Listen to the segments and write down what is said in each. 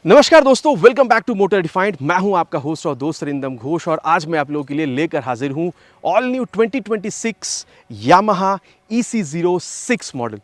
नमस्कार दोस्तों, welcome back to motor defined. मैं हूं आपका होस्ट और दोस्त रिंदम घोष और आज मैं आप लोगों के लिए लेकर हाजिर हूं all new 2026 Yamaha EC06 model.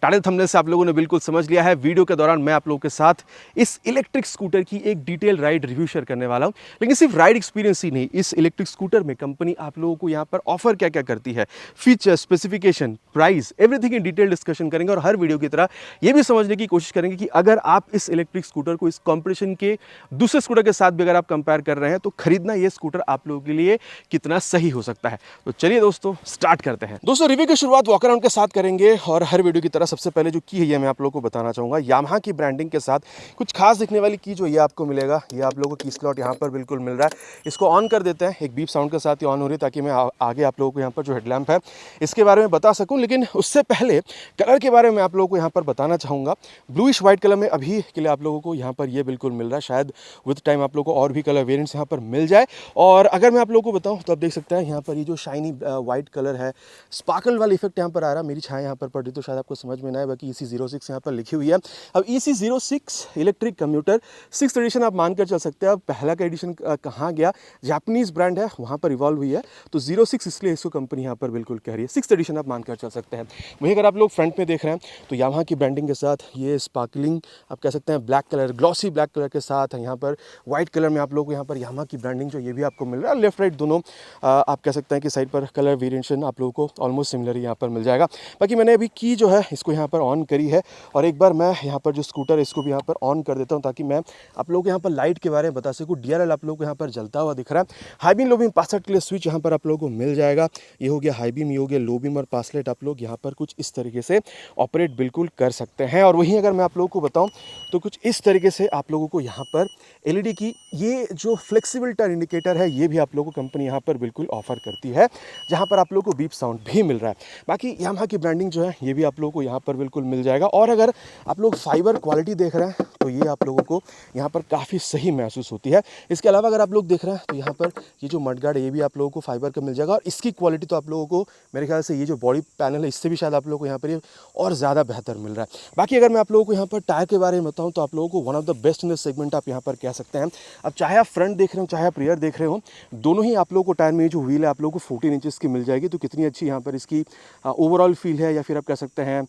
Title thumbnail से आप लोगों ने बिल्कुल समझ लिया है। वीडियो के दौरान मैं आप लोगों के साथ इस इलेक्ट्रिक स्कूटर की एक डिटेल राइड रिव्यू शेयर करने वाला हूं। लेकिन सिर्फ राइड एक्सपीरियंस ही नहीं, इस इलेक्ट्रिक स्कूटर में कंपनी आप लोगों को यहां पर ऑफर क्या क्या करती है, feature, specification, price, everything in detail discussion करेंगे। और हर वीडियो की तरह ये भी समझने की कोशिश करेंगे कि अगर आप इस इलेक्ट्रिक स्कूटर को इस कॉम्पिटिशन के दूसरे स्कूटर के साथ भी अगर आप कंपेयर कर रहे हैं तो खरीदना ये स्कूटर आप लोगों के लिए कितना सही हो सकता है। तो चलिए दोस्तों, स्टार्ट करते हैं। दोस्तों, रिव्यू की शुरुआत वॉक अराउंड के साथ करेंगे और हर वीडियो की तरह सबसे पहले जो की है ये मैं आप लोगों को बताना चाहूंगा। यामाहा की ब्रांडिंग के साथ कुछ खास दिखने वाली की जो ये आपको मिलेगा, ये आप लोगों को की स्लॉट यहाँ पर बिल्कुल मिल रहा है। इसको ऑन कर देते हैं, एक बीप साउंड के साथ ही ऑन हो रही है ताकि मैं आगे आप लोगों को यहाँ पर जो हेडलैम्प है इसके बारे में बता सकूं। लेकिन उससे पहले कलर के बारे में आप लोगों को यहाँ पर बताना चाहूँगा। ब्लूइश व्हाइट कलर में अभी के लिए आप लोगों को यहाँ पर ये बिल्कुल मिल रहा है। शायद विद टाइम आप लोगों को और भी कलर वेरिएंट्स यहाँ पर मिल जाए। और अगर मैं आप लोगों को बताऊँ तो आप देख सकते हैं यहाँ पर ये जो शाइनी व्हाइट कलर है, स्पार्कल वाला इफेक्ट यहाँ पर आ रहा है। मेरी छाया यहाँ पर पड़ रही तो शायद आपको समझ में ना आए, बाकी EC06 यहाँ पर लिखी हुई है। अब EC06 electric computer 6th addition आप मानकर चल सकते हैं। अब पहला का एडिशन कहाँ गया, जापानीज ब्रांड है वहाँ पर इवॉल्व हुई है, तो 06 इसलिए इसको कंपनी यहाँ पर बिल्कुल कह रही है। 6th एडिशन आप मानकर चल सकते हैं। वहीं अगर आप लोग फ्रंट में देख रहे हैं तो यामाहा की ब्रांडिंग के साथ ये स्पार्कलिंग आप कह सकते हैं black colour, glossy black colour के साथ यहाँ पर व्हाइट कलर में आप लोग को यहाँ पर यामाहा की ब्रांडिंग जो ये भी आपको मिल रहा है। लेफ्ट राइट दोनों आप कह सकते हैं कि साइड पर कलर वेरिएशन आप लोगों को ऑलमोस्ट सिमिलर ही यहाँ पर मिल जाएगा। बाकी मैंने अभी की जो है इसको यहाँ पर ऑन करी है और एक बार मैं यहाँ पर जो स्कूटर है इसको भी यहाँ पर ऑन कर देता हूँ ताकि मैं आप लोगों को यहाँ पर लाइट के बारे में बता सकूँ। DRL आप लोगों को यहाँ पर जलता हुआ दिख रहा है। हाई बीम लो बीम पास लाइट के लिए स्विच यहाँ पर आप लोगों को मिल जाएगा। ये हो गया हाई बीम, ये हो गया लो बीम और पास लाइट आप लोग यहाँ पर कुछ इस तरीके से ऑपरेट बिल्कुल कर सकते हैं। और वहीं अगर मैं आप लोगों को बताऊँ तो कुछ इस तरीके से आप लोगों को यहाँ पर LED की ये जो फ्लेक्सिबल टर्न इंडिकेटर है ये भी आप लोगों को कंपनी यहाँ पर बिल्कुल ऑफर करती है, जहाँ पर आप लोगों को बीप साउंड भी मिल रहा है। बाकी यामाहा की ब्रांडिंग जो है ये भी आप लोगों को यहाँ पर बिल्कुल मिल जाएगा। और अगर आप लोग फाइबर क्वालिटी देख रहे हैं तो ये आप लोगों को यहाँ पर काफ़ी सही महसूस होती है। इसके अलावा अगर आप लोग देख रहे हैं तो यहाँ पर ये जो मडगार्ड है ये भी आप लोगों को फाइबर का मिल जाएगा और इसकी क्वालिटी तो आप लोगों को मेरे ख्याल से ये जो बॉडी पैनल है इससे भी शायद आप लोगों को यहाँ पर ये और ज़्यादा बेहतर मिल रहा है। बाकी अगर मैं आप लोगों को यहाँ पर टायर के बारे में बताऊँ तो आप लोगों को one of the best in the segment आप यहाँ पर कह सकते हैं। अब चाहे आप फ्रंट देख रहे हो चाहे आप रियर देख रहे हो, दोनों ही आप लोगों को टायर में जो व्हील है आप लोगों को 14 इंचेस की मिल जाएगी। तो कितनी अच्छी यहाँ पर इसकी ओवरऑल फील है या फिर आप कह सकते हैं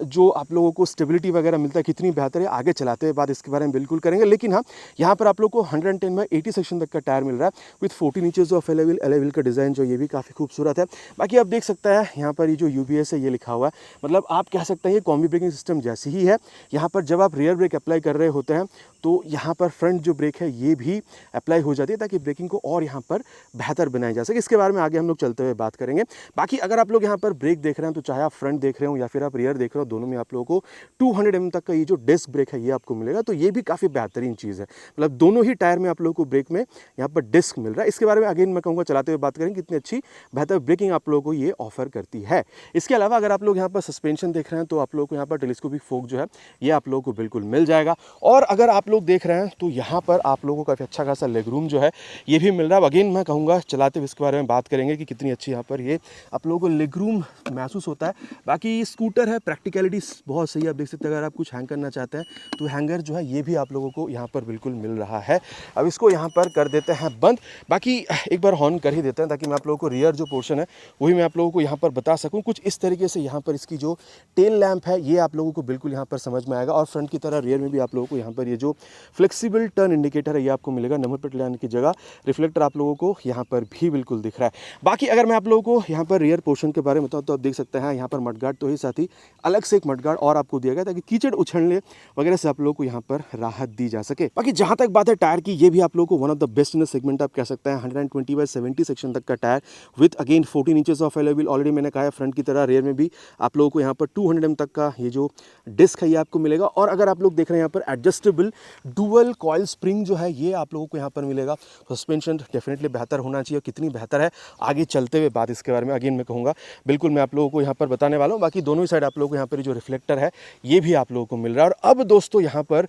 जो आप लोगों को स्टेबिलिटी वगैरह मिलता है कितनी बेहतर है, आगे चलाते हुए बात इसके बारे में बिल्कुल करेंगे। लेकिन हाँ, यहाँ पर आप लोग को 110 में 80 सेक्शन तक का टायर मिल रहा है with 14 inches of alloy wheel का डिज़ाइन जो ये भी काफ़ी खूबसूरत है। बाकी आप देख सकते हैं यहाँ पर ये जो UBS है ये लिखा हुआ है, मतलब आप कह सकते हैं ये कॉम्बी ब्रेकिंग सिस्टम जैसी ही है। यहाँ पर जब आप रियर ब्रेक अप्लाई कर रहे होते हैं तो यहाँ पर फ्रंट जो ब्रेक है ये भी अप्लाई हो जाती है ताकि ब्रेकिंग को और यहाँ पर बेहतर बनाया जा सके। इसके बारे में आगे हम लोग चलते हुए बात करेंगे। बाकी अगर आप लोग यहाँ पर ब्रेक देख रहे हैं तो चाहे आप फ्रंट देख रहे हो या फिर आप रियर देख रहे हो, दोनों में आप लोगों को 200 mm तक का ये जो डिस्क ब्रेक है ये आपको मिलेगा। तो ये भी काफ़ी बेहतरीन चीज़ है, मतलब दोनों ही टायर में आप लोगों को ब्रेक में यहाँ पर डिस्क मिल रहा है। इसके बारे में अगेन मैं कहूँगा चलाते हुए बात करेंगे कितनी अच्छी बेहतर ब्रेकिंग आप लोगों को ये ऑफर करती है। इसके अलावा अगर आप लोग यहाँ पर सस्पेंशन देख रहे हैं तो आप लोगों को यहाँ पर टेलीस्कोपिक फोक जो है ये आप लोगों को बिल्कुल मिल जाएगा। और अगर आप लोग देख रहे हैं तो यहाँ पर आप लोगों को काफ़ी अच्छा खासा लेग रूम जो है ये भी मिल रहा है। अगेन मैं कहूँगा चलाते हुए इसके बारे में बात करेंगे कि कितनी अच्छी यहाँ पर ये आप लोगों को लेग रूम महसूस होता है। बाकी स्कूटर है, प्रैक्टिकलिटी बहुत सही है। आप देख सकते हैं अगर आप कुछ हैंग करना चाहते हैं तो हैंगर जो है ये भी आप लोगों को यहाँ पर बिल्कुल मिल रहा है। अब इसको यहाँ पर कर देते हैं बंद। बाकी एक बार हॉर्न कर ही देते हैं ताकि मैं आप लोगों को रियर जो पोर्शन है वही मैं आप लोगों को यहाँ पर बता सकूँ। कुछ इस तरीके से यहाँ पर इसकी जो टेल लैंप है ये आप लोगों को बिल्कुल यहाँ पर समझ में आएगा। और फ्रंट की तरह रियर में भी आप लोगों को यहाँ पर ये जो फ्लेक्सिबल टर्न इंडिकेटर है ये आपको मिलेगा। नंबर प्लेट लगाने की जगह रिफ्लेक्टर आप लोगों को यहाँ पर भी बिल्कुल दिख रहा है। बाकी अगर मैं आप लोगों को यहाँ पर रियर पोर्शन के बारे में बताऊँ तो आप देख सकते हैं यहाँ पर मडगार्ड तो ही साथ ही अलग से एक मडगार्ड और आपको दिया गया ताकि कीचड़ उछलने वगैरह से आप लोगों को यहाँ पर राहत दी जा सके। बाकी जहाँ तक बात है टायर की, ये भी आप लोगों को one of the best in the segment आप कह सकते हैं। 120/70 सेक्शन तक का tyre with again 14 inches of alloy wheel. Already मैंने कहा है फ्रंट की तरह रियर में भी आप लोगों को यहाँ पर 200 mm तक का ये जो डिस्क है ये आपको मिलेगा। और अगर आप लोग देख रहे हैं यहाँ पर एडजस्टेबल डुअल कॉइल स्प्रिंग जो है ये आप लोगों को यहाँ पर मिलेगा। सस्पेंशन डेफिनेटली बेहतर होना चाहिए। कितनी बेहतर है आगे चलते हुए बात इसके बारे में अगेन मैं कहूँगा बिल्कुल मैं आप लोगों को यहाँ पर बताने वाला हूँ। बाकी दोनों ही साइड आप लोगों को यहाँ पर जो रिफ्लेक्टर है ये भी आप लोगों को मिल रहा है। और अब दोस्तों यहाँ पर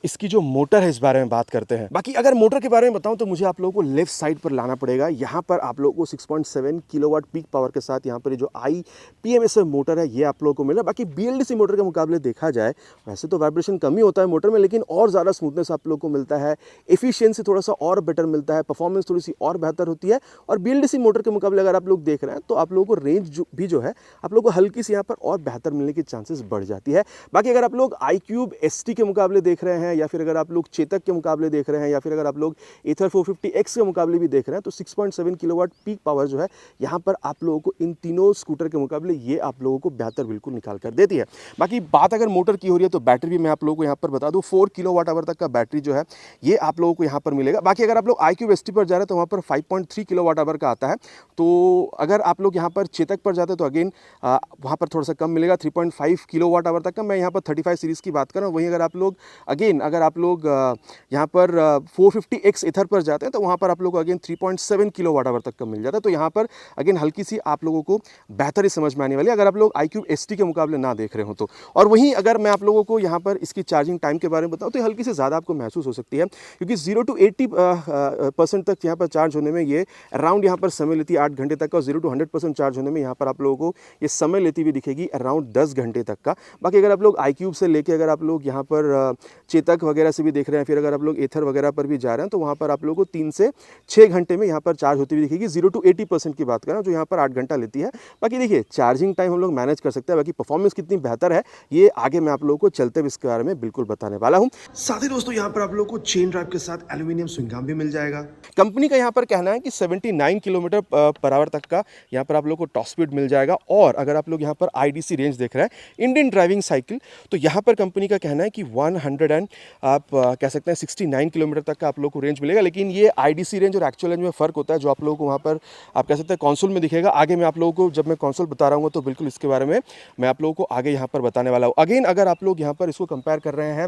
इसकी जो मोटर है इस बारे में बात करते हैं। बाकी अगर मोटर के बारे में बताऊं तो मुझे आप लोगों को लेफ्ट साइड पर लाना पड़ेगा। यहाँ पर आप लोगों को 6.7 किलोवाट पीक पावर के साथ यहाँ पर जो IPMSF मोटर है ये आप लोगों को मिला। बाकी BLDC मोटर के मुकाबले देखा जाए वैसे तो वाइब्रेशन कम ही होता है मोटर में, लेकिन और ज़्यादा स्मूथनेस आप लोग को मिलता है, एफिशिएंसी थोड़ा सा और बेटर मिलता है, परफॉर्मेंस थोड़ी सी और बेहतर होती है। और बीएलडीसी मोटर के मुकाबले अगर आप लोग देख रहे हैं तो आप लोगों को रेंज जो है आप लोग को हल्की सी यहाँ पर और बेहतर मिलने की चांसेस बढ़ जाती है। बाकी अगर आप लोग iQube ST के मुकाबले देख रहे हैं, या फिर अगर आप लोग चेतक के मुकाबले देख रहे हैं, या फिर अगर आप लोग एथर 450X के मुकाबले भी देख रहे हैं, तो 6.7 किलोवाट पीक पावर जो है यहाँ पर आप लोगों को इन तीनों स्कूटर के मुकाबले ये आप लोगों को बेहतर बिल्कुल निकाल कर देती है। बाकी बात अगर मोटर की हो रही है तो बैटरी भी मैं आप लोगों को यहाँ पर बता दूँ, 4 किलोवाट आवर तक का बैटरी जो है ये आप लोगों को यहाँ पर मिलेगा। बाकी अगर आप लोग iQube ST पर जा रहे हैं तो वहाँ पर 5.3 किलोवाट आवर का आता है। तो अगर आप लोग यहाँ पर चेतक पर जाते हैं तो अगेन वहाँ पर थोड़ा सा कम मिलेगा, 3.5 किलोवाट आवर तक का। मैं यहाँ पर 35 सीरीज़ की बात कर रहा हूँ। वहीं अगर आप लोग यहाँ पर 450X एथर पर जाते हैं तो वहाँ पर आप लोग को अगेन 3.7 किलोवाट आवर तक का मिल जाता है। तो यहाँ पर अगेन हल्की सी आप लोगों को बेहतर ही समझ में आने वाली है अगर आप लोग iQube ST के मुकाबले ना देख रहे हो तो। और वहीं अगर मैं आप लोगों को यहाँ पर इसकी चार्जिंग टाइम के बारे में बताऊँ तो हल्की से ज़्यादा आपको महसूस हो सकती है, क्योंकि 0 to 80% तक यहाँ पर चार्ज होने में ये अराउंड यहाँ पर समय लेती है 8 घंटे तक का, और 0 to 100% चार्ज होने में यहाँ पर आप लोगों को ये समय लेती हुई दिखेगी अराउंड 10 घंटे तक का। बाकी अगर आप लोग iQube से लेके अगर आप लोग यहाँ पर चेतक वगैरह से भी देख रहे हैं, फिर अगर आप लोग एथर वगैरह पर भी जा रहे हैं तो वहाँ पर आप लोगों को 3 से 6 घंटे में यहाँ पर चार्ज होती हुई दिखेगी। 0 to 80% की बात करें जो यहाँ पर 8 घंटा लेती है। बाकी देखिए चार्जिंग टाइम हम लोग मैनेज कर सकते हैं, बाकी परफॉर्मेंस कितनी बेहतर है ये आगे मैं आप लोगों को चलते हुए इसके बारे में बिल्कुल बताने वाला हूँ। साथ ही दोस्तों यहाँ पर आप लोगों को चेन ड्राइव के साथ एल्यूमिनियम स्विंग आर्म भी मिल जाएगा। कंपनी का यहाँ पर कहना है कि 79 किलोमीटर पर आवर तक का यहाँ पर आप लोग को टॉप स्पीड मिल जाएगा। और अगर आप लोग यहाँ पर IDC रेंज देख रहे हैं, इंडियन ड्राइविंग साइकिल, तो यहाँ पर कंपनी का कहना है कि 100 एंड आप कह सकते हैं 69 किलोमीटर तक का आप लोग को रेंज मिलेगा। लेकिन ये IDC रेंज और एक्चुअल रेंज में फ़र्क होता है, जो आप लोगों को वहाँ पर आप कह सकते हैं कंसोल में दिखेगा। आगे मैं आप लोगों को जब मैं कंसोल बता रहा हूँ तो बिल्कुल इसके बारे में मैं आप लोगों को आगे यहाँ पर बताने वाला हूँ। अगेन अगर आप लोग यहाँ पर इसको कंपेयर कर रहे हैं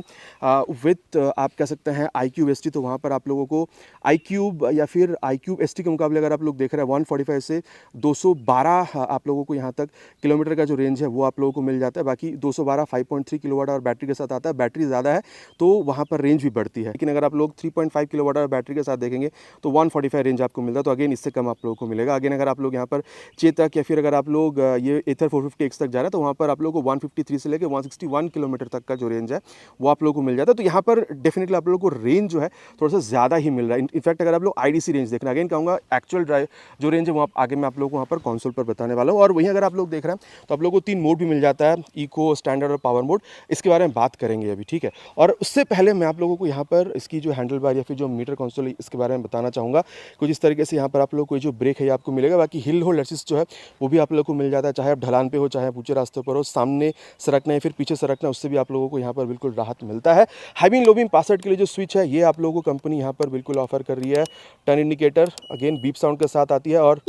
विथ आप कह सकते हैं iQube ST, तो वहाँ पर आप लोगों को iQube या फिर iQube ST के मुकाबले अगर आप लोग देख रहे हैं 145 से 212 आप लोगों को यहाँ तक किलोमीटर का जो रेंज है वो आप लोगों को मिल जाता है। बाकी 212 5.3 किलोवाट आवर बैटरी के साथ आता है। बैटरी ज़्यादा है तो वहाँ पर रेंज भी बढ़ती है। लेकिन अगर आप लोग 3.5 किलोवाट आवर बैटरी के साथ देखेंगे तो 145 रेंज आपको मिलता है। तो अगेन इससे कम आप लोगों को मिलेगा। अगेन अगर आप लोग यहाँ पर चेतक या फिर अगर आप लोग ये एथर 450X तक जा रहे हैं तो वहाँ पर आप लोग को 153 से लेकर 161 किलोमीटर तक का जो रेंज है वो आप लोगों को मिल जाता है। तो यहाँ पर डेफिनेटली आप लोगों को रेंज जो है थोड़ा सा ज़्यादा ही मिल रहा है। इनफैक्ट अगर आप लोग IDC रेंज देखना, अगेन कहूँगा एक्चुअल ड्राइव जो रेंज है वो आगे मैं आप लोगों को वहाँ पर कंसोल पर बताने वाला हूँ। और वहीं अगर आप लोग देख रहे हैं तो आप लोगों को 3 मोड भी मिल जाता है, इको, स्टैंडर्ड और पावर मोड। इसके बारे में बात करेंगे अभी, ठीक है। और उससे पहले मैं आप लोगों को यहाँ पर इसकी जो हैंडल बार या फिर जो मीटर कंसोल है इसके बारे में बताना चाहूँगा। कुछ इस तरीके से यहाँ पर आप लोग को जो ब्रेक है ये आपको मिलेगा। बाकी हिल होल्ड असिस्ट जो है वो भी आप लोग को मिल जाता है, चाहे आप ढलान पे हो, चाहे आप ऊंचे रास्ते पर हो, सामने सरकना या फिर पीछे सरकना, उससे भी आप लोगों को यहाँ पर बिल्कुल राहत मिलता है। High beam low beam pass out के लिए जो स्विच है ये आप लोगों को कंपनी यहाँ पर बिल्कुल ऑफर कर रही है। Turn indicator again beep sound के साथ आती है, और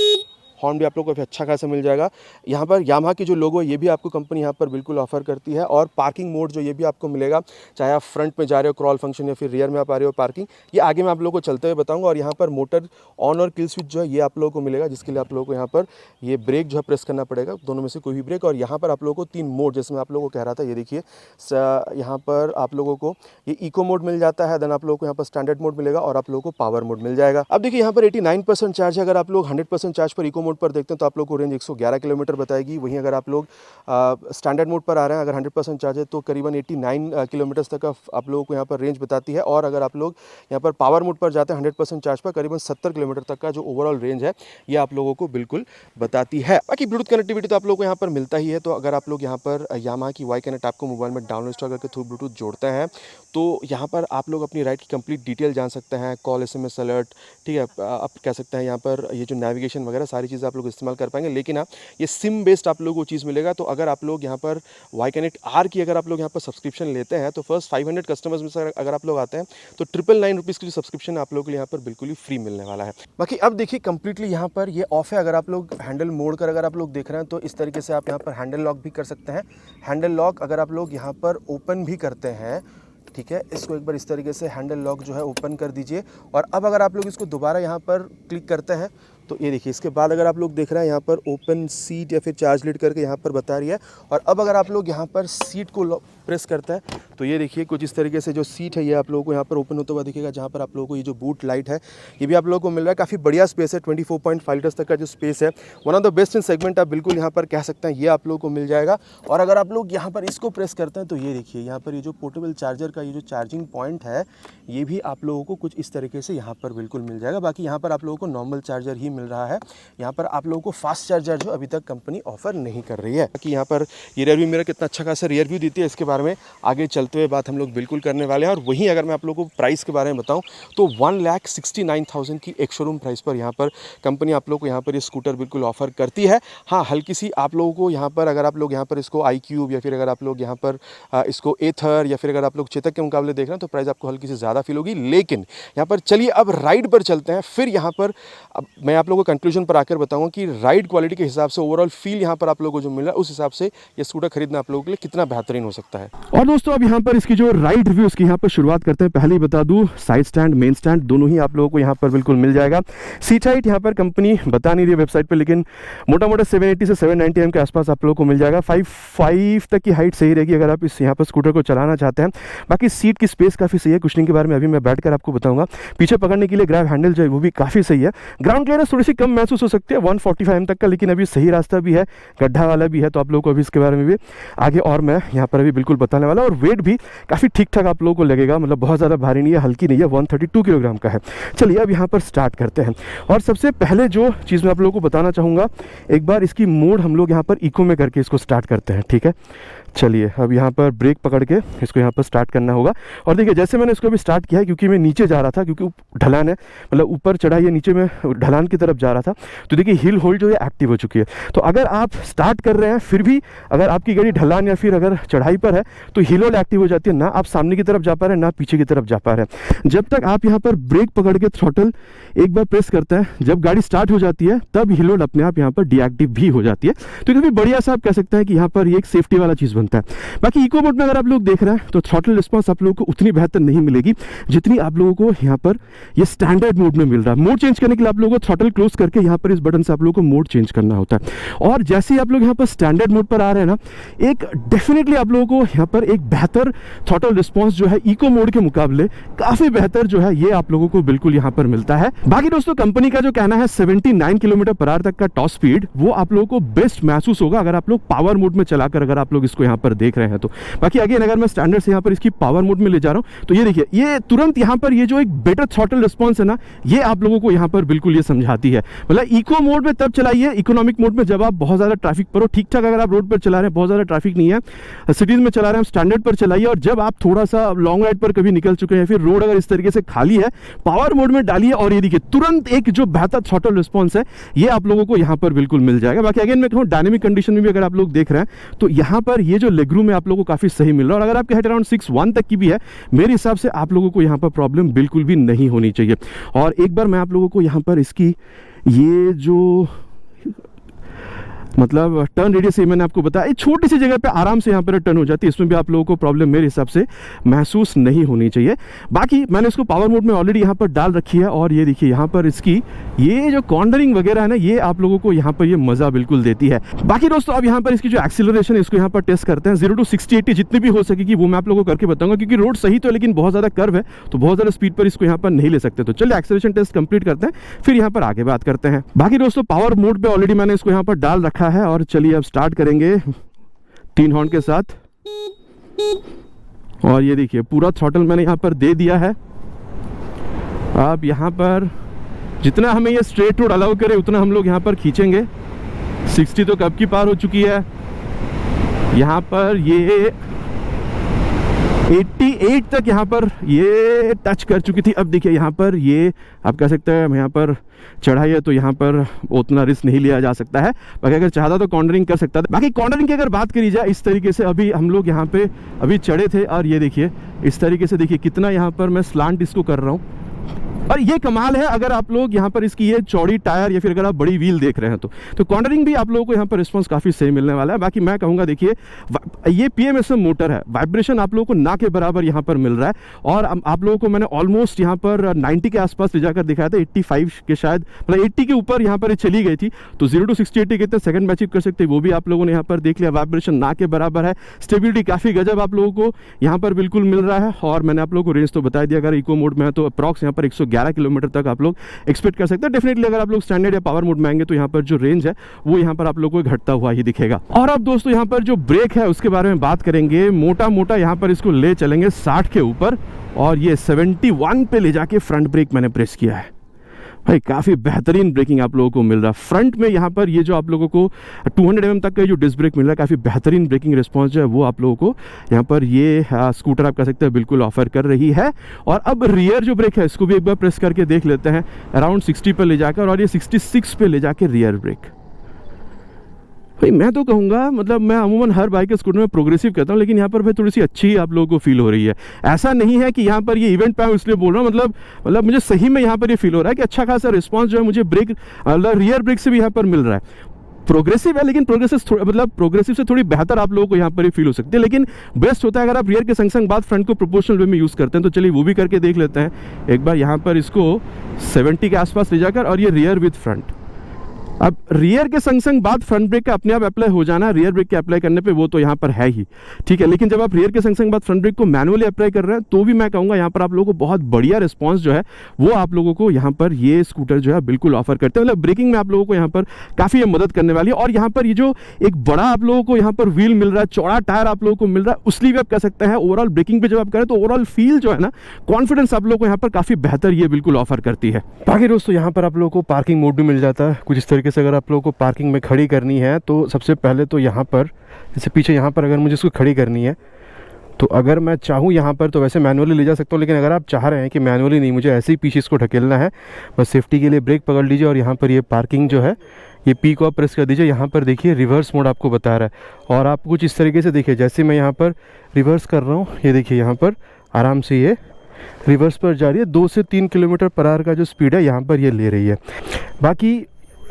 हॉर्न भी आप लोगों को अच्छा खासा मिल जाएगा। यहाँ पर यामाहा की जो लोगो है ये भी आपको कंपनी यहाँ पर बिल्कुल ऑफर करती है। और पार्किंग मोड जो ये भी आपको मिलेगा, चाहे आप फ्रंट में जा रहे हो क्रॉल फंक्शन या फिर रियर में आप आ रहे हो पार्किंग, ये आगे मैं आप लोगों को चलते हुए बताऊंगा। और यहाँ पर मोटर ऑन और किल स्विच जो है ये आप लोगों को मिलेगा, जिसके लिए आप लोगों को यहाँ पर ये ब्रेक जो है प्रेस करना पड़ेगा, दोनों में से कोई भी ब्रेक। और यहाँ पर आप लोगों को 3 मोड, जैसे मैं आप लोगों को कह रहा था, ये देखिए यहाँ पर आप लोगों को ये इको मोड मिल जाता है, देन आप लोगों को यहाँ पर स्टैंडर्ड मोड मिलेगा और आप लोगों को पावर मोड मिल जाएगा। अब देखिए यहाँ पर 89% चार्ज है। अगर आप लोग 100% चार्ज पर इको मोड पर देखते हैं तो आप लोग को रेंज 111 किलोमीटर बताएगी। वहीं अगर आप लोग स्टैंडर्ड मोड पर आ रहे हैं, अगर 100% चार्ज है तो करीबन 89 किलोमीटर तक का आप लोगों को यहाँ पर रेंज बताती है। और अगर आप लोग यहाँ पर पावर मोड पर जाते हैं 100% चार्ज पर, करीबन 70 किलोमीटर तक का जो ओवरऑल रेंज है ये आप लोगों को बिल्कुल बताती है। बाकी ब्लूटूथ कनेक्टिविटी तो आप लोगों को यहाँ पर मिलता ही है। तो अगर आप लोग यहाँ पर यामाहा की वाई कनेक्ट आपको मोबाइल में डाउनलोड इंस्टॉल करके थ्रू ब्लूटूथ जोड़ते हैं तो यहाँ पर आप लोग अपनी राइड की कंप्लीट डिटेल जान सकते हैं, कॉल, SMS अलर्ट, ठीक है। आप कह सकते हैं यहाँ पर ये जो नेविगेशन वगैरह सारी चीज़ें आप लोग इस्तेमाल कर पाएंगे। लेकिन आप ये सिम बेस्ड आप लोगों को चीज़ मिलेगा। तो अगर आप लोग यहाँ पर वाई कनेक्ट आर की अगर आप लोग यहाँ पर सब्सक्रिप्शन लेते हैं तो फर्स्ट 500 कस्टमर्स में से अगर आप लोग आते हैं तो 999 रुपीज़ की जो सब्सक्रिप्शन आप लोगों के लिए यहाँ पर बिल्कुल ही फ्री मिलने वाला है। बाकी अब देखिए कंप्लीटली यहाँ पर ये ऑफ है। अगर आप लोग हैंडल मोड़ कर अगर आप लोग देख रहे हैं तो इस तरीके से आप यहाँ पर हैंडल लॉक भी कर सकते हैं। हैंडल लॉक अगर आप लोग यहाँ पर ओपन भी करते हैं, ठीक है, इसको एक बार इस तरीके से हैंडल लॉक जो है ओपन कर दीजिए। और अब अगर आप लोग इसको दोबारा यहाँ पर क्लिक करते हैं तो ये देखिए, इसके बाद अगर आप लोग देख रहे हैं यहाँ पर ओपन सीट या फिर चार्ज लीड करके यहाँ पर बता रही है। और अब अगर आप लोग यहाँ पर सीट को प्रेस करते हैं तो ये देखिए कुछ इस तरीके से जो सीट है ये आप लोगों को यहाँ पर ओपन होता हुआ दिखेगा, जहाँ पर आप लोगों को ये जो बूट लाइट है ये भी आप लोगों को मिल रहा है। काफ़ी बढ़िया स्पेस है, 24.5 लीटर्स तक का जो स्पेस है, one of the best in segment आप बिल्कुल यहाँ पर कह सकते हैं, ये आप लोगों को मिल जाएगा। और अगर आप लोग यहाँ पर इसको प्रेस करते हैं तो ये देखिए यहाँ पर ये जो पोर्टेबल चार्जर का ये जो चार्जिंग पॉइंट है ये भी आप लोगों को कुछ इस तरीके से यहाँ पर बिल्कुल मिल जाएगा। बाकी यहाँ पर आप लोगों को नॉर्मल चार्जर ही मिल रहा है, यहाँ पर आप लोगों को फास्ट चार्जर जो अभी तक कंपनी ऑफर नहीं कर रही है। बाकी यहाँ पर ये रियर व्यू मिरर कितना अच्छा खासा रियर व्यू देती है, इसके बारे में आगे चलते हुए बात हम लोग बिल्कुल करने वाले हैं। और वहीं अगर मैं आप लोगों को प्राइस के बारे में बताऊं तो 1,69,000 की एक शोरूम प्राइस पर यहाँ पर कंपनी आप लोग को यहाँ पर ये स्कूटर बिल्कुल ऑफर करती है। हाँ, हल्की सी आप लोगों को यहाँ पर अगर आप लोग यहाँ पर इसको iQube या फिर अगर आप लोग यहाँ पर इसको एथर या फिर अगर आप लोग चेतक के मुकाबले देख रहे हैं तो प्राइस आपको हल्की सी ज़्यादा फील होगी। लेकिन यहाँ पर चलिए अब राइड पर चलते हैं, फिर यहाँ पर अब मैं आप लोगों को कंक्लूजन पर आकर बताऊँगा कि राइड क्वालिटी के हिसाब से ओवरऑल फील यहाँ पर आप लोगों को जो मिल रहा है उस हिसाब से ये स्कूटर खरीदना आप लोगों के लिए कितना बेहतरीन हो सकता है। और दोस्तों अब यहाँ पर इसकी जो राइड रिव्यू उसकी यहाँ पर शुरुआत करते हैं। पहले ही बता दूं, साइड स्टैंड मेन स्टैंड दोनों ही आप लोगों को यहाँ पर बिल्कुल मिल जाएगा। सीट हाइट यहाँ पर कंपनी बता नहीं रही है वेबसाइट पर, लेकिन मोटा मोटा 780 से 790 mm के आसपास आप लोगों को मिल जाएगा। 5'5" तक की हाइट सही रहेगी अगर आप इस यहाँ पर स्कूटर को चलाना चाहते हैं। बाकी सीट की स्पेस काफ़ी सही है, कुशनिंग के बारे में अभी मैं बैठकर आपको बताऊंगा। पीछे पकड़ने के लिए ग्रैब हैंडल जो है वो भी काफ़ी सही है। ग्राउंड क्लियरेंस थोड़ी सी कम महसूस हो सकती है 145 mm तक का, लेकिन अभी सही रास्ता भी है, गड्ढा वाला भी है, तो आप लोगों को अभी इसके बारे में भी आगे और मैं यहाँ पर अभी बिल्कुल बताने वाला। और वेट भी काफ़ी ठीक ठाक आप लोगों को लगेगा, मतलब बहुत ज़्यादा भारी नहीं है, हल्की नहीं है, 132 किलोग्राम का है। चलिए अब यहाँ पर स्टार्ट करते हैं। और सबसे पहले जो चीज़ मैं आप लोगों को बताना चाहूँगा, एक बार इसकी मोड हम लोग यहाँ पर इको में करके इसको स्टार्ट करते हैं, ठीक है। चलिए अब यहाँ पर ब्रेक पकड़ के इसको यहाँ पर स्टार्ट करना होगा। और देखिए जैसे मैंने इसको अभी स्टार्ट किया है, क्योंकि मैं नीचे जा रहा था, क्योंकि ढलान है, मतलब ऊपर चढ़ाई है, नीचे में ढलान की तरफ जा रहा था, तो देखिए हिल होल्ड जो है एक्टिव हो चुकी है। तो अगर आप स्टार्ट कर रहे हैं फिर भी अगर आपकी गाड़ी ढलान या फिर अगर चढ़ाई पर है तो हिल होल्ड एक्टिव हो जाती है, ना आप सामने की तरफ जा पा रहे हैं ना पीछे की तरफ जा पा रहे हैं। जब तक आप यहाँ पर ब्रेक पकड़ के थ्रॉटल एक बार प्रेस करते हैं, जब गाड़ी स्टार्ट हो जाती है तब हिल होल्ड अपने आप यहाँ पर डीएक्टिव भी हो जाती है। तो काफ़ी बढ़िया सा आप कह सकते हैं कि यहाँ पर ये एक सेफ्टी वाला चीज़ बनता है। बाकी इको मोड में अगर आप लोग देख रहे हैं तो थ्रॉटल रिस्पांस आप लोगों को उतनी बेहतर नहीं मिलेगी जितनी आप लोगों को यहाँ पर ये स्टैंडर्ड मोड में मिल रहा है। मोड चेंज करने के लिए आप लोगों को थ्रॉटल क्लोज करके यहाँ पर इस बटन से आप लोगों को मोड चेंज करना होता है। और जैसे ही आप लोग यहाँ पर स्टैंडर्ड मोड पर आ रहे हैं ना, एक डेफिनेटली आप लोगों को यहाँ पर एक बेहतर थ्रॉटल रिस्पांस जो है इको मोड के मुकाबले काफी बेहतर जो है ये आप लोगों को बिल्कुल यहाँ पर मिलता है। बाकी दोस्तों कंपनी का जो कहना है 79 किलोमीटर/आवर तक का टॉप स्पीड वो आप लोगों को बेस्ट महसूस होगा अगर आप लोग पावर मोड में चलाकर अगर आप लोग इसको यहाँ पर देख रहे हैं तो। बाकी अगेन अगर मैं स्टैंडर्ड से यहाँ पर इसकी पावर मोड में ले जा रहा हूँ तो ये देखिए ये तुरंत यहाँ पर ये जो एक बेटर थ्रॉटल रिस्पांस है ना, ये आप लोगों को यहाँ पर बिल्कुल ये समझाती है। मतलब इको मोड में तब चलाइए, इकोनॉमिक मोड में जब आप बहुत ज़्यादा ट्रैफिक पर हो, ठीक ठाक अगर आप रोड पर चला रहे हैं, बहुत ज़्यादा ट्रैफिक नहीं है, सिटीज़ में चला रहे हैं, स्टैंडर्ड पर चलाइए। और जब आप थोड़ा सा लॉन्ग राइड पर कभी निकल चुके हैं, फिर रोड अगर इस तरीके से खाली है, पावर मोड में डालिए और ये देखिए तुरंत एक जो बेहतर थ्रॉटल रिस्पांस है ये आप लोगों को यहाँ पर बिल्कुल मिल जाएगा। बाकी अगेन मैं कहूँ डायनेमिक कंडीशन में भी अगर आप लोग देख रहे हैं तो यहाँ पर ये जो लेग रूम है आप लोगों को काफ़ी सही मिल रहा है। और अगर आपकी हाइट अराउंड 6'1" तक की भी है, मेरे हिसाब से आप लोगों को यहाँ पर प्रॉब्लम बिल्कुल भी नहीं होनी चाहिए। और एक बार मैं आप लोगों को यहाँ पर इसकी ये जो मतलब टर्न रेडियस से मैंने आपको बताया, छोटी सी जगह पे आराम से यहाँ पर टर्न हो जाती है, इसमें भी आप लोगों को प्रॉब्लम मेरे हिसाब से महसूस नहीं होनी चाहिए। बाकी मैंने इसको पावर मोड में ऑलरेडी यहाँ पर डाल रखी है और ये देखिए यहाँ पर इसकी ये जो कॉर्नरिंग वगैरह है ना, ये आप लोगों को यहाँ पर ये मज़ा बिल्कुल देती है। बाकी दोस्तों अब यहाँ पर इसकी जो एक्सीलरेशन है इसको यहाँ पर टेस्ट करते हैं। 0 to 60-80 जितनी भी हो सकेगी वो मैं आप लोगों को करके बताऊंगा, क्योंकि रोड सही तो है लेकिन बहुत ज़्यादा कर्व है तो बहुत ज़्यादा स्पीड पर इसको यहाँ पर नहीं ले सकते। तो चलिए एक्सीलरेशन टेस्ट कंप्लीट करते हैं, फिर यहाँ पर आगे बात करते हैं। बाकी दोस्तों पावर मोड पे ऑलरेडी मैंने इसको यहाँ पर डाल रखा है और चलिए अब स्टार्ट करेंगे 3 हॉर्न के साथ। और ये देखिए पूरा थ्रॉटल मैंने यहाँ पर दे दिया है। अब यहाँ पर जितना हमें ये स्ट्रेट रोड अलाउ करे उतना हम लोग यहाँ पर खींचेंगे। 60 तो कब की पार हो चुकी है, यहाँ पर ये 88 तक यहाँ पर ये टच कर चुकी थी। अब देखिए यहाँ पर ये आप कह सकते हैं यहाँ पर चढ़ाई है तो यहाँ पर उतना रिस्क नहीं लिया जा सकता है, बाकी अगर चाहता तो कॉर्नरिंग कर सकता था। बाकी कॉर्नरिंग की अगर बात करी जाए इस तरीके से अभी हम लोग यहाँ पे अभी चढ़े थे और ये देखिए इस तरीके से देखिए कितना यहाँ पर मैं स्लांट इसको कर रहा हूँ, और ये कमाल है अगर आप लोग यहाँ पर इसकी ये चौड़ी टायर या फिर अगर आप बड़ी व्हील देख रहे हैं तो कॉर्नरिंग भी आप लोगों को यहाँ पर रिस्पॉन्स काफ़ी सही मिलने वाला है। बाकी मैं कहूँगा देखिए ये PMSM मोटर है, वाइब्रेशन आप लोगों को ना के बराबर यहाँ पर मिल रहा है। और आप लोगों को मैंने ऑलमोस्ट यहाँ पर 90 के आसपास ले जाकर दिखाया था, 85 के शायद, मतलब 80 के ऊपर यहाँ पर चली गई थी। तो 0 to 60 80 कितने सेकंड में अचीव कर सकते हैं वो भी आप लोगों ने यहाँ पर देख लिया। वाइब्रेशन ना के बराबर है, स्टेबिलिटी काफ़ी गजब आप लोगों को यहाँ पर बिल्कुल मिल रहा है। और मैंने आप लोगों को रेंज तो बता दिया, अगर इको मोड में है तो अप्रॉक्स यहाँ पर 111 किलोमीटर तक आप लोग एक्सपेक्ट कर सकते हैं। डेफिनेटली अगर आप लोग स्टैंडर्ड या पावर मोड में आएंगे तो यहाँ पर जो रेंज है वो यहाँ पर आप लोगों को घटता हुआ ही दिखेगा। और अब दोस्तों यहाँ पर जो ब्रेक है उसके बारे में बात करेंगे। मोटा मोटा यहाँ पर इसको ले चलेंगे 60 के ऊपर और ये 71 पे ले जाके फ्रंट ब्रेक मैंने प्रेस किया है। भाई काफ़ी बेहतरीन ब्रेकिंग आप लोगों को मिल रहा है फ्रंट में। यहाँ पर ये जो आप लोगों को 200 mm तक का जो डिस्क ब्रेक मिल रहा है, काफ़ी बेहतरीन ब्रेकिंग रिस्पॉन्स जो है वो आप लोगों को यहाँ पर ये स्कूटर आप कह सकते हैं बिल्कुल ऑफर कर रही है। और अब रियर जो ब्रेक है इसको भी एक बार प्रेस करके देख लेते हैं, अराउंड 60 पे ले जाकर, और ये 66 पे ले जाके रियर ब्रेक। भाई मैं तो कहूँगा, मतलब मैं अमूमन हर बाइक के स्कूटर में प्रोग्रेसिव कहता हूँ, लेकिन यहाँ पर भाई थोड़ी सी अच्छी आप लोगों को फील हो रही है। ऐसा नहीं है कि यहाँ पर ये इवेंट पे इसलिए बोल रहा हूँ, मतलब मुझे सही में यहाँ पर ये फील हो रहा है कि अच्छा खासा रिस्पांस जो है मुझे ब्रेक रियर ब्रेक से भी यहाँ पर मिल रहा है। प्रोग्रेसिव है लेकिन प्रोग्रेसिव से थोड़ी बेहतर आप लोगों को यहाँ पर ही फील हो सकती है। लेकिन बेस्ट होता है अगर आप रियर के संग संग बाद फ्रंट को प्रोपोर्शनल वे में यूज़ करते हैं। तो चलिए वो भी करके देख लेते हैं एक बार यहाँ पर इसको 70 के आसपास ले जाकर, और ये रियर विद फ्रंट। अब रियर के संग संग बाद फ्रंट ब्रेक का अपने आप अप्लाई हो जाना, रियर ब्रेक के अप्लाई करने पे वो तो यहाँ पर है ही, ठीक है। लेकिन जब आप रियर के संग संग बाद फ्रंट ब्रेक को मैनुअली अप्लाई कर रहे हैं तो भी मैं कहूँगा यहाँ पर आप लोगों को बहुत बढ़िया रिस्पांस जो है वो आप लोगों को यहाँ पर ये स्कूटर जो है बिल्कुल ऑफर करते हैं। मतलब ब्रेकिंग में आप लोगों को यहाँ पर काफ़ी मदद करने वाली है। और यहाँ पर ये जो एक बड़ा आप लोगों को यहाँ पर व्हील मिल रहा है, चौड़ा टायर आप लोगों को मिल रहा है, उसलिए भी आप कह सकते हैं ओवरऑल ब्रेकिंग पे जब आप करें तो ओवरऑल फील जो है ना, कॉन्फिडेंस आप लोगों को यहाँ पर काफ़ी बेहतर ये बिल्कुल ऑफर करती है। बाकी दोस्तों यहाँ पर आप लोगों को पार्किंग मोड भी मिल जाता है कुछ इस तरीके से। अगर आप लोगों को पार्किंग में खड़ी करनी है तो सबसे पहले तो यहाँ पर, जैसे पीछे यहाँ पर अगर मुझे इसको खड़ी करनी है तो अगर मैं चाहूँ यहाँ पर तो वैसे मैनुअली ले जा सकता हूँ। लेकिन अगर आप चाह रहे हैं कि मैनुअली नहीं, मुझे ऐसे ही पीछे इसको ढकेलना है, बस सेफ्टी के लिए ब्रेक पकड़ लीजिए और यहाँ पर ये पार्किंग जो है ये पी को आप प्रेस कर दीजिए। यहाँ पर देखिए रिवर्स मोड आपको बता रहा है और आप कुछ इस तरीके से देखिए, जैसे मैं यहाँ पर रिवर्स कर रहा हूँ, ये देखिए यहाँ पर आराम से ये रिवर्स पर जा रही है। 2 से 3 किलोमीटर पर आवर का जो स्पीड है यहाँ पर ये ले रही है। बाकी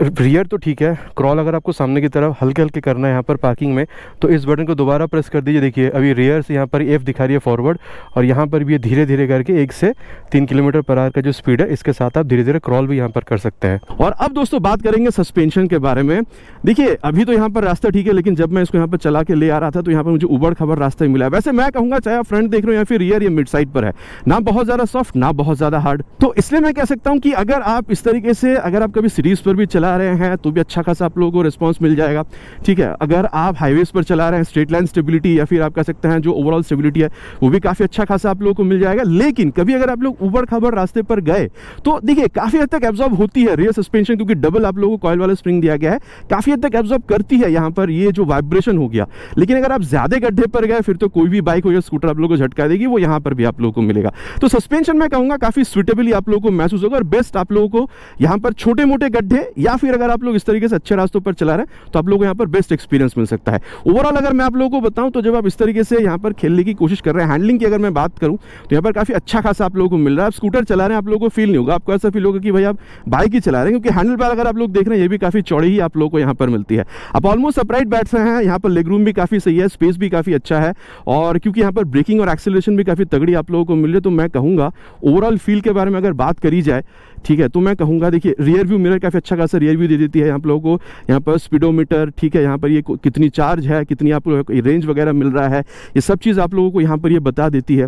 रियर तो ठीक है, क्रॉल अगर आपको सामने की तरफ हल्के हल्के करना है यहाँ पर पार्किंग में तो इस बटन को दोबारा प्रेस कर दीजिए। देखिए अभी रियर से यहाँ पर F दिखा रही है फॉरवर्ड, और यहाँ पर भी ये धीरे धीरे करके 1 से 3 किलोमीटर पर आवर का जो स्पीड है इसके साथ आप धीरे धीरे क्रॉल भी यहाँ पर कर सकते हैं। और अब दोस्तों बात करेंगे सस्पेंशन के बारे में। देखिए अभी तो यहाँ पर रास्ता ठीक है, लेकिन जब मैं इसको यहाँ पर चला के ले आ रहा था तो यहाँ पर मुझे उबड़ खबर रास्ता ही मिला। वैसे मैं कहूँगा चाहे आप फ्रंट देख रहे हो या फिर रियर, ये मिड साइड पर है, ना बहुत ज़्यादा सॉफ्ट ना बहुत ज़्यादा हार्ड। तो इसलिए मैं कह सकता हूँ कि अगर आप इस तरीके से अगर आप कभी सीरीज पर भी चला रहे हैं तो भी अच्छा खासा आप लोगों को रिस्पांस मिल जाएगा, ठीक है। अगर आप हाईवेज पर चला रहे हैं, स्ट्रेट लाइन स्टेबिलिटी या फिर आप कह सकते हैं जो ओवरऑल स्टेबिलिटी है वो भी काफ़ी अच्छा खासा आप लोगों को मिल जाएगा। लेकिन कभी अगर आप लोग उबड़ खाबड़ रास्ते पर गए तो देखिए काफ़ी हद तक एब्जॉर्ब होती है रियर सस्पेंशन, क्योंकि डबल आप लोगों को कॉइल वाला स्प्रिंग दिया गया है, काफ़ी हद तक एब्जॉर्ब करती है यहाँ पर ये जो वाइब्रेशन हो गया। लेकिन अगर आप ज़्यादा गड्ढे पर गए फिर तो कोई भी बाइक हो या स्कूटर आप लोगों को झटका देगी, वो यहाँ पर भी आप लोगों को मिलेगा। तो सस्पेंशन मैं कहूँगा काफ़ी सुटेबली आप लोगों को महसूस होगा, और बेस्ट आप लोगों को यहाँ पर छोटे मोटे गड्ढे या फिर अगर आप लोग इस तरीके से अच्छे रास्तों पर चला रहे हैं तो आप लोगों को यहाँ पर बेस्ट एक्सपीरियंस मिल सकता है। ओवरऑल अगर मैं आप लोगों को बताऊं तो जब आप इस तरीके से यहाँ पर खेलने की कोशिश कर रहे हैं, हैंडलिंग की अगर मैं बात करूं तो यहाँ पर काफी अच्छा खासा आप लोगों को मिल रहा है। आप स्कूटर चला रहे हैं आप लोगों को फील नहीं होगा, आपको ऐसा फील होगा कि भाई आप बाइक ही चला रहे हैं, क्योंकि हैंडल बार अगर आप लोग देख रहे हैं ये भी काफी चौड़ी ही आप लोगों को यहाँ पर मिलती है। आप ऑलमोस्ट अपराइट बैठ रहे हैं, यहाँ पर लेग रूम भी काफी सही है, स्पेस भी काफी अच्छा है, और क्योंकि यहाँ पर ब्रेकिंग और एक्सेलरेशन भी काफी तगड़ी आप लोगों को मिल रही है। तो मैं कहूँगा ओवरऑल फील के बारे में अगर बात करी जाए, ठीक है, तो मैं कहूँगा देखिए रियर व्यू मिरर काफ़ी अच्छा खासा रियर व्यू दे देती है आप लोगों को। यहाँ पर स्पीडोमीटर, ठीक है, यहाँ पर ये कितनी चार्ज है, कितनी आप लोगों को रेंज वगैरह मिल रहा है, ये सब चीज़ आप लोगों को यहाँ पर ये बता देती है,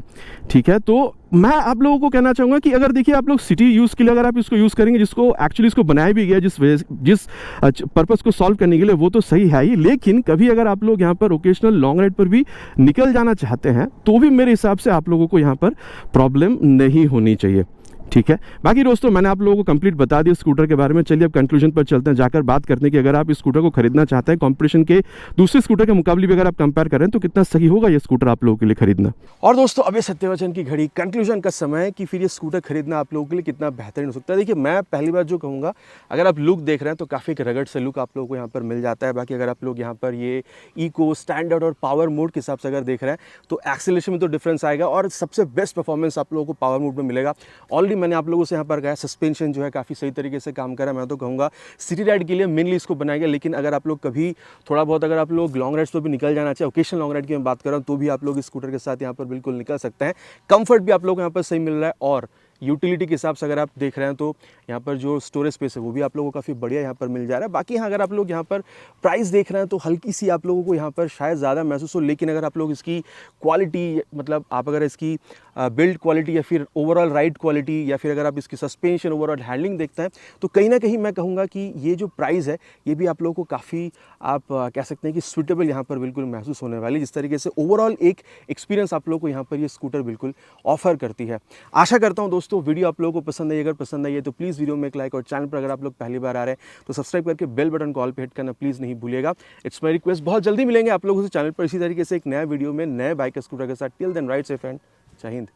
ठीक है। तो मैं आप लोगों को कहना चाहूँगा कि अगर देखिए आप लोग सिटी यूज़ के लिए अगर आप इसको यूज़ करेंगे, जिसको एक्चुअली इसको बनाया भी गया जिस पर्पज़ को सॉल्व करने के लिए, वो तो सही है ही। लेकिन कभी अगर आप लोग यहाँ पर ओकेशनल लॉन्ग राइड पर भी निकल जाना चाहते हैं तो भी मेरे हिसाब से आप लोगों को यहाँ पर प्रॉब्लम नहीं होनी चाहिए, ठीक है। बाकी दोस्तों मैंने आप लोगों को कंप्लीट बता दिया स्कूटर के बारे में। चलिए अब कंक्लूजन पर चलते हैं, जाकर बात करते हैं कि अगर आप इस स्कूटर को खरीदना चाहते हैं कंपटीशन के दूसरे स्कूटर के मुकाबले भी अगर आप कंपेयर करें तो कितना सही होगा ये स्कूटर आप लोगों के लिए खरीदना। और दोस्तों अब ये सत्यवचन की घड़ी, कंक्लूजन का समय है कि फिर ये स्कूटर खरीदना आप लोगों के लिए कितना बेहतरीन हो सकता है। देखिए मैं पहली बार जो कहूँगा, अगर आप लुक देख रहे हैं तो काफ़ी रगड़ से लुक आप लोगों को यहाँ पर मिल जाता है। बाकी अगर आप लोग यहाँ पर ये इको, स्टैंडर्ड और पावर मोड के हिसाब से अगर देख रहे हैं तो एक्सेलरेशन में तो डिफरेंस आएगा, और सबसे बेस्ट परफॉर्मेंस आप लोगों को पावर मोड में मिलेगा। ऑलरेडी मैंने आप लोगों से यहाँ पर कहा, सस्पेंशन जो है काफ़ी सही तरीके से काम कर रहा है। मैं तो कहूँगा सिटी राइड के लिए मेनली इसको बनाया गया, लेकिन अगर आप लोग कभी थोड़ा बहुत अगर आप लोग लॉन्ग राइड्स पर भी निकल जाना चाहे, ओकेशनल लॉन्ग राइड की मैं बात कर रहा हूँ, तो भी आप लोग इस स्कूटर के साथ यहाँ पर बिल्कुल निकल सकते हैं। कंफर्ट भी आप लोग को यहाँ पर सही मिल रहा है, और यूटिलिटी के हिसाब से अगर आप देख रहे हैं तो यहाँ पर जो स्टोरेज स्पेस है वो भी आप लोगों को काफ़ी बढ़िया यहाँ पर मिल जा रहा है। बाकी हाँ, अगर आप लोग यहाँ पर प्राइस देख रहे हैं तो हल्की सी आप लोगों को यहाँ पर शायद ज़्यादा महसूस हो, लेकिन अगर आप लोग इसकी क्वालिटी, मतलब आप अगर इसकी बिल्ड क्वालिटी या फिर ओवरऑल राइड क्वालिटी या फिर अगर आप इसकी सस्पेंशन, ओवरऑल हैंडलिंग देखते हैं, तो कहीं ना कहीं मैं कहूँगा कि ये जो प्राइस है ये भी आप लोगों को काफ़ी आप कह सकते हैं कि सूटेबल यहाँ पर बिल्कुल महसूस होने वाली, जिस तरीके से ओवरऑल एक एक्सपीरियंस आप लोगों को यहाँ पर ये स्कूटर बिल्कुल ऑफर करती है। आशा करता हूँ दोस्तों वीडियो आप लोगों को पसंद आई। अगर पसंद आई है तो प्लीज़ वीडियो में एक लाइक, और चैनल पर अगर आप लोग पहली बार आ रहे हैं तो सब्सक्राइब करके बेल बटन कॉल पे हिट करना प्लीज़ नहीं भूलिएगा। It's my request. बहुत जल्दी मिलेंगे आप लोगों से चैनल पर इसी तरीके से एक नया वीडियो में नए बाइक स्कूटर के साथ। Till then ride safe and Jai Hind.